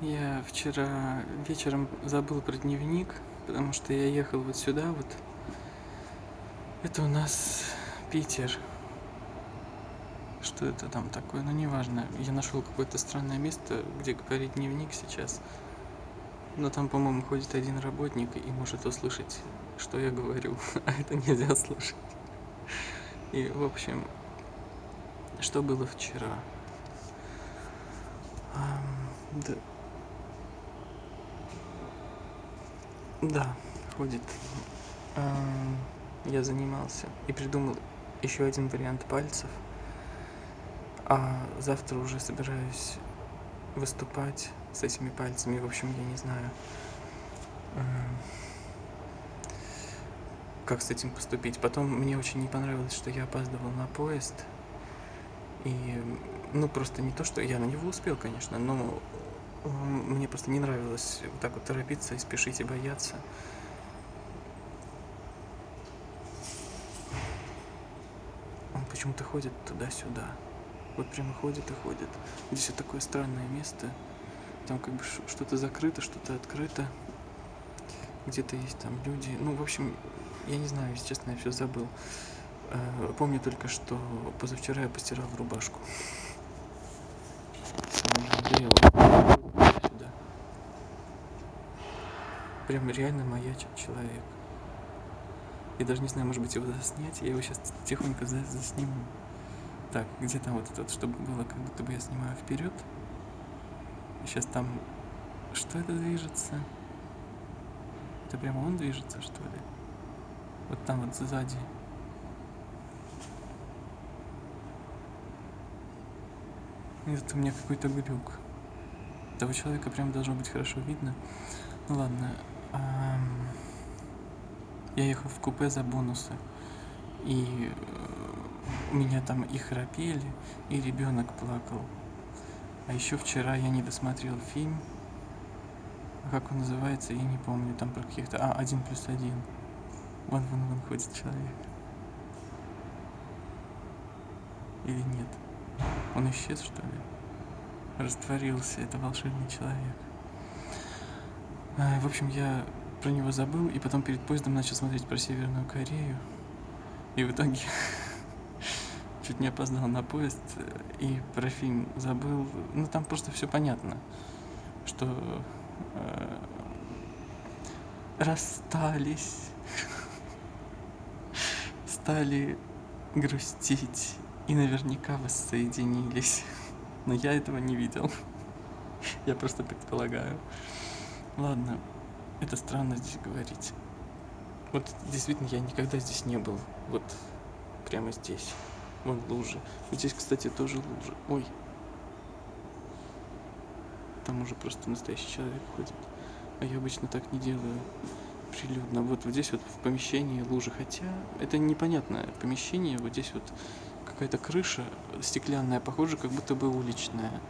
Я вчера вечером забыл про дневник, потому что я ехал вот сюда вот. Это у нас Питер. Что это там такое? Ну, неважно. Я нашел какое-то странное место, где говорит дневник сейчас. Но там, по-моему, ходит один работник и может услышать, что я говорю. А это нельзя слушать. И, в общем, что было вчера? Да. Да, ходит. Я занимался и придумал еще один вариант пальцев. А завтра уже собираюсь выступать с этими пальцами. В общем, я не знаю, как с этим поступить. Потом мне очень не понравилось, что я опаздывал на поезд. И, просто не то, что я на него успел, конечно, но мне просто не нравилось вот так вот торопиться и спешить и бояться. Он почему-то ходит туда-сюда. Вот прямо ходит и ходит. Здесь вот такое странное место. Там как бы что-то закрыто, что-то открыто. Где-то есть там люди. В общем, я не знаю, если честно, я все забыл. Помню только, что позавчера я постирал рубашку. Сюда. Прям реально маячит человек. Я даже не знаю, может быть, его заснять. Я его сейчас тихонько засниму. Так, где там вот это, чтобы было, как будто бы я снимаю вперед. Сейчас там... Что это движется? Это прямо он движется, что ли? Вот там вот сзади. Это у меня какой-то глюк. Этого человека прям должно быть хорошо видно. Ну ладно. Я ехал в купе за бонусы. И у меня там и храпели, и ребенок плакал. А еще вчера я не досмотрел фильм. Как он называется, я не помню. Там про каких-то... 1+1. Вон ходит человек. Или нет? Он исчез, что ли? Растворился. Это волшебный человек. В общем, я про него забыл. И потом перед поездом начал смотреть про Северную Корею. И в итоге чуть не опоздал на поезд. И про фильм забыл. Там просто все понятно. Что... расстались, стали грустить и наверняка воссоединились. Но я этого не видел. Я просто предполагаю. Ладно, это странно здесь говорить. Вот действительно я никогда здесь не был. Вот прямо здесь. Вон лужи. Вот здесь, кстати, тоже лужи. Ой. Там уже просто настоящий человек ходит. А я обычно так не делаю прилюдно. Вот здесь вот в помещении лужи. Хотя это непонятное помещение. Вот здесь вот какая-то крыша стеклянная, похоже, как будто бы уличная.